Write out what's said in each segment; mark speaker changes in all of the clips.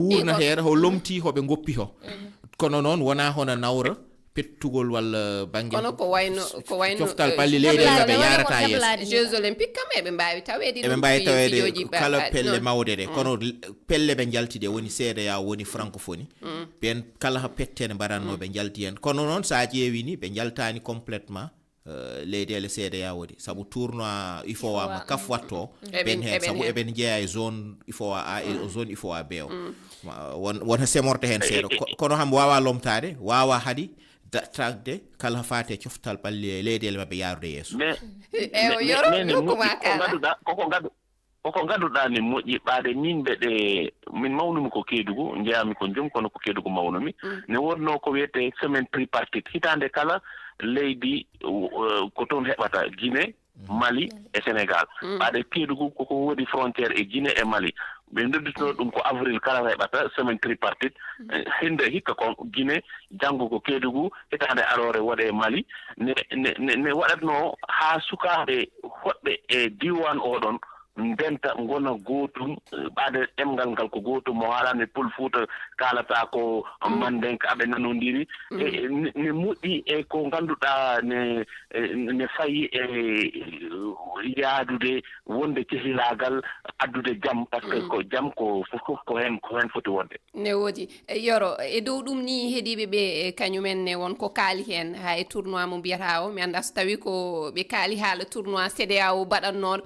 Speaker 1: urna her ho lomti hobe goppi ho kono non wona hono nawra pettugol walla bangel
Speaker 2: kono ko wayno
Speaker 1: coftal balli leyɗele ɓe yarata yeeso
Speaker 2: Jeux olympiques kam eɓe mbawi tawede
Speaker 1: eɓe mbawi tawede kala pelle mawde ɗe kono pelle ɓe jaltide woni CEDEA woni francophonie ɓen kala pettene mbaɗannoɓe jalti hen kono noon sa ƴeewi ni ɓe jaltani complètement leyɗele CEDEA wodi sabu tournoi IFOA ma kaf watto ɓen hen sabu eɓen jeeya e zone IFOA A e zone IFOA B o wona semorte hen seeɗa kono ham wawa lomtade wawa haadi tagde kala fate coftal balli leyɗele mabɓe yarude yeeso
Speaker 3: koko gadduɗa ni moƴƴi ɓaade min ɓeɗe min mawnumi ko Kédougou jeeyami ko jom kono ko Kédougou mawnumi ne wonno ko wiyete semaine tripartite hitande kala leydi ko toon heɓata Guinée Mali e Sénégal ɓaade Kédougou koko woodi frontiére e Guinée e Mali ɓe ndodditino ɗum ko avril kala heɓata semaine tripartite hinde hikka ko Guinée janngo ko Kédougou hitande arore waɗe Mali ne waɗatno haa sukaaɓe hoɗɓe e diwan oɗon ndenta ngona gootum ɓaade ɗemgal ngal ko gootum mo haalani Pul Fuuta kalata ko Mandenka aɓe nanodiri ne moƴƴi e ko ngannduɗaa ne fayi e yaadude wonde cehilaagal addude jam par ce que ko jam ko fof ko hen foti wonde
Speaker 2: ne woodi yoro e dow ɗum ni heeɗiɓe ɓe kañumen ne won ko kaali hen ha e tournoi mo mbiyata o mi annda so tawi ko ɓe kaali haala tournoi CEDEA o baɗannoɗo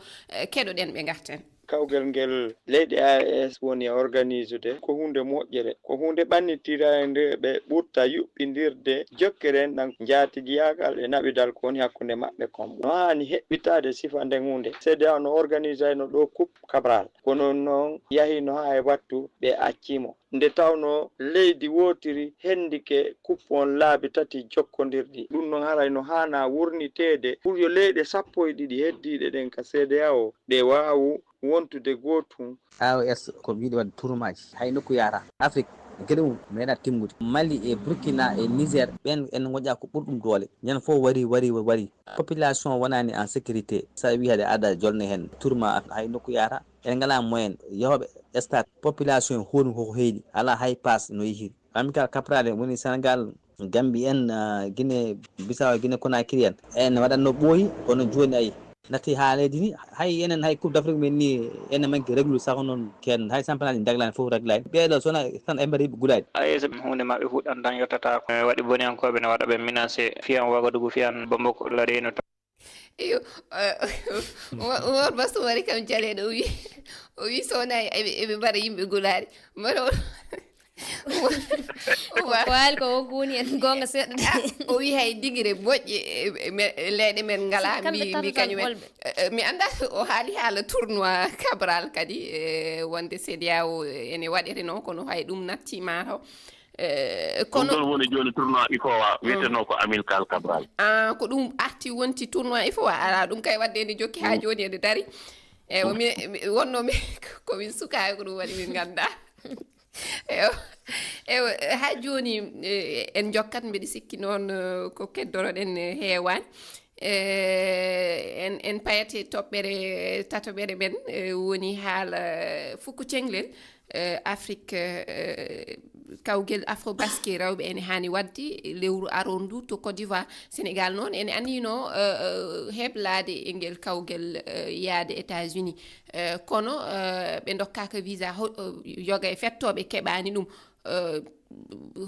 Speaker 2: keɗoɗen ɓe garten
Speaker 4: kawgel ngel leydi AES woni organisé ko hunde moƴƴere ko hunde ɓannitirande ɓe ɓurta yuɓɓindirde jokkeren ɗan jaatijiyagal e naɓidal ko woni hakkunde maɓɓe kom no hani heɓɓitade sifa nden hunde CEDEA no organisé no ɗo coupe Cabral kono noon yahino ha e wattu ɓe accimo nde tawno leydi wotiri hendike coupe on laabi tati jokkodirɗi ɗum noon haray no hana wurnitede pour yo leyɗe 12 heddiɗe ɗen ka CEDEA o ɗe wawu wontude gotum
Speaker 5: AOS ko wiide wadde tourmaji hay nokku yara Afrique gueɗe mum meeɗa timmude Mali e Burkina e Niger ɓen en goƴa ko ɓurɗum doole ñande fof wari population wonani en sécurité sa wi haade ada jolne hen tourma hay nokku yara en ngala moyen yahoɓe stade population honi koko heeɗi ala hay passe no yehiri amical caprade woni Sénégal Gambie en Guinée Bissau Guinée Conakry en waɗanno ɓooyi kono joni ayi natti ha leydi ni hay enen hay coupe d'Afrique men ni enen manque réglu sago noon ken hay championnat ɗi daglani fof réglani ɓeeɗo sona tan e mbaɗa yiɓe guɗade
Speaker 6: AES hunde mabɓe fuɗɗan tan yettata ko waɗi boniyankoɓe ne waɗa ɓe menacé fiyan wagadugu fiyan bambako laɗeno
Speaker 2: iyo Umar Basso wari kam jaleɗo o wi sowona eɓe mbaɗa yimɓe gulaɗe mbaɗa
Speaker 7: ko haali ko wonko woni en gonga seeɗa
Speaker 2: o wi hay digire moƴƴe leyɗe men ngala mbi kañumen mi anda o haali haala tournoi Cabral kadi wonde CEDEA o ene waɗete noon kono hay ɗum nattima taw
Speaker 3: kono ɗum woni joni tournoi IFOA wiyeteno ko amical Cabral
Speaker 2: ko ɗum arti wonti tournoi IFOA ala ɗum kay wadde ene jokki ha joni ene dari eyi wonnomi komin sukayi ko ɗum waɗi min ganda ha joni en jokkat mbiɗa sikki noon ko keddoroɗen heewani en payate toɓɓere tatoɓere men woni haala fukku cenglel Afrique kawgel afrobasque rewɓe ene hani wadde lewru arondu to Côte d'Ivoire Sénégal noon ene annino heblade e ngel kawgel yaade États-Unis kono ɓe dokkaka visa yoga e fettoɓe keɓani ɗum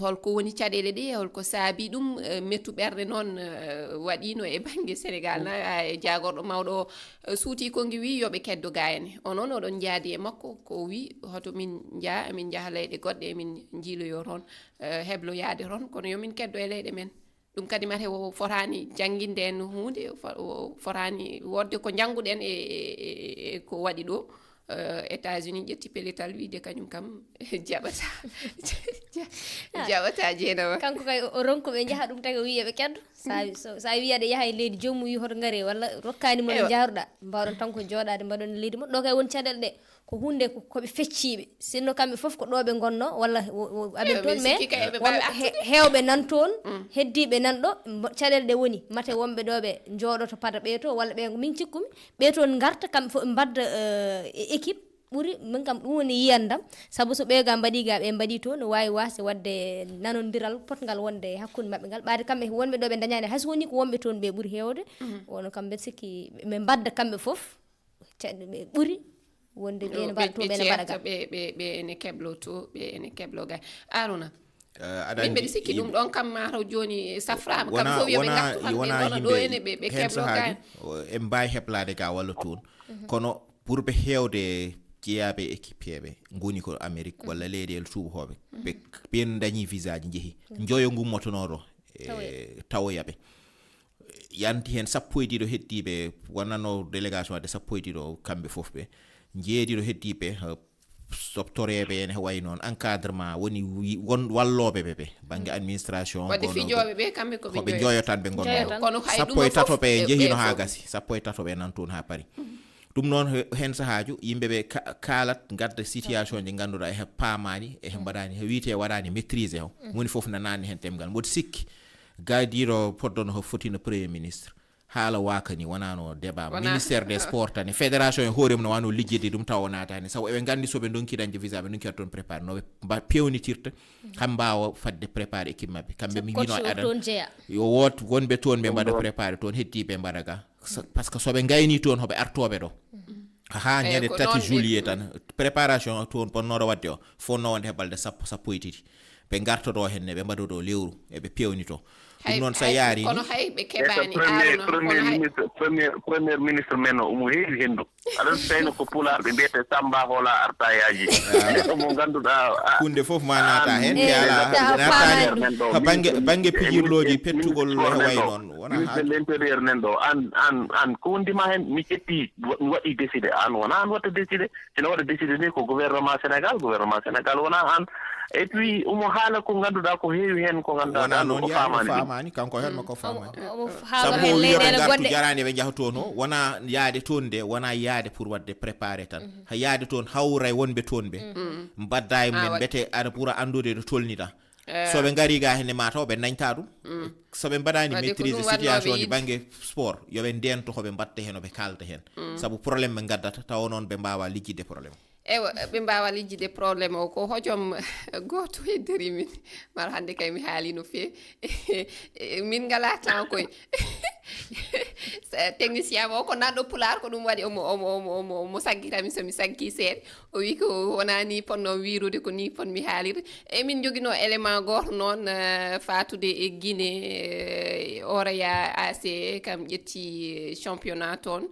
Speaker 2: holko woni caɗele ɗe holko saabi ɗum mettu ɓerde noon waɗino e banggue Sénégal na e jagorɗo mawɗo suuti kongi wi yoɓe keddo gayane onon oɗon jaadi e makko ko wi hoto min jaaha leyɗe goɗɗe emin jiiloyo toon hebloyade toon kono yomin keddo e leyɗe men ɗum kadi mate o fotani jangguinde en hunde fotani wodde ko jangguɗen e ko waɗi ɗo États-Unis ƴetti pelletal wiide kañum kam jaɓata jeenama
Speaker 7: kanko kay o ronko ɓe jaaha ɗum tagi o wiya ɓe keddo sa wi aɗa yaaha e leydi jomum wi hoto gaare walla rokkani mo no jaaruɗa mbawɗon tan ko jooɗade mbaɗon leydi mo ɗo kay woni caɗele ɗe ko hunde koɓe fecciɓe sinno kamɓe foof ko ɗo ɓe gonno walla aɓen toon mais hewɓe nan toon heddiɓe nan ɗo caɗele ɗe woni mate wonɓe ɗo ɓe jooɗoto pada ɓeeto walla ɓe min cikkumi ɓeeto garta kamɓe fof ɓe mbadda équipe ɓuri min kam ɗum woni yiyandam sabu so ɓe ga mbaɗi ga ɓe mbaɗi to no wawi wase wadde nanodiral potgal wonde hakkude mabɓe ngal ɓaade kamɓe wonɓe ɗo ɓe dañani hay so woni ko wonɓe toon ɓe ɓuuri hewde wono kam mbeɗa sikki ɓe mbadda kamɓe foof ɓe ɓuuri wonde ɓe ne mbaɗa to ɓe ne mbaɗa ga
Speaker 2: ɓe ene keblo to ɓe ene keblo ga Aruna
Speaker 1: aɗa
Speaker 2: mbeɗa sikki ɗum ɗon kam mataw joni saframa kam fof yoɓe gartuɗo ɗo ene ɓe keblo ga
Speaker 1: en mbawi heblade ga walla toon kono pour ɓe hewde jeeyaɓe équipe ɓe goni ko Amérique walla leyɗele tubakoɓe ɓen dañi visa ji jeehi joyo gummotonoɗo tawoyaɓe yanti hen 12 heddiɓe wonano délégation wadde 12 kamɓe foof ɓe jeediɗo heddiɓe soptoreɓe en way noon encadrement woni walloɓe ɓe banggue administration
Speaker 2: wadde fijoɓe ɓe kamɓe
Speaker 1: koɓe joyotan ɓe gonno 13 ɓe jeehino ha gasi 13 ɓe nan toon ha paari ɗum noon hen sahaju yimɓeɓe kalat gadda situation ji ganduɗa e paamani e mbaɗani wiite waɗani maîtrise o woni foof nanani hen temgal mboɗo sikki gaadiɗo poddono ho fotino premier ministre haala wakani wonano débat ministère des sports tani fédération e hoorem no wano lijjide ɗum taw natani sabu eɓe gandi soɓe donki dañde visa ɓe donki toon préparé noɓe pewnitirta kam mbawa fadde préparé équipe mabɓe kamɓe mi wino aɗan yo woot wonɓe toon ɓe mbaɗa préparé toon heddiɓe mbaɗa ga par ce que soɓe gayni toon hoɓe artoɓe ɗo ha ñande 3 juillet tan préparation toon ponnoɗo wadde o fonno wonde heɓalde sappo e tati ɓe gartoɗo henne ɓe mbaɗoɗo lewru eɓe pewnito ɗum noon sa yaari
Speaker 2: kono hay ɓe keɓani
Speaker 3: premier ministre men o omo heewi hendu aɗon tawno ko pularɓe mbiyete samba hola artayaji mo ganduɗa
Speaker 1: hunde foof ma naata hen ala banggue pijirloji pettugol e way noon wona
Speaker 3: ministre de l'intérieur nen ɗo an ko wondima hen mi ƴetti waɗi décidé an wona an watta décidé sino waɗa décidé ni ko gouvernement sénégal wona an et puis omo haala ko ganduɗa ko heewi hen ko ganduɗa
Speaker 1: ko famani kanko hen mako famani sabu wiyoɓe gartu jarani ɓe jaaha toon o wona yaade toon de wona yaade pour wadde préparé tan ha yaade toon hawra wonɓe toon ɓe mbadda e mumen mbete aɗa ɓuura andude ɗo tolnita soɓe gari ga henne mataw ɓe dañta ɗum soɓe mbaɗani maîtrise situation ji banggue sport yoɓe ndento hoɓe mbatta hen oɓe kalda hen saabu probléme ɓe gaddata taw noon ɓe mbawa lijjide probléme
Speaker 2: ewa ɓe mbawa lijjide probléme o ko hojom goto heddori min mara hande kay mi haali no feewi min ngala temps koye technicien o ko nanɗo pular ko ɗum waɗi omo saggitami somi saggi seeɗa o wi ko wonani ponno wirude ko ni ponmi haalirde e min joguino élément goto noon fatude e Guinée Oréa AC kam ƴetti championnat toon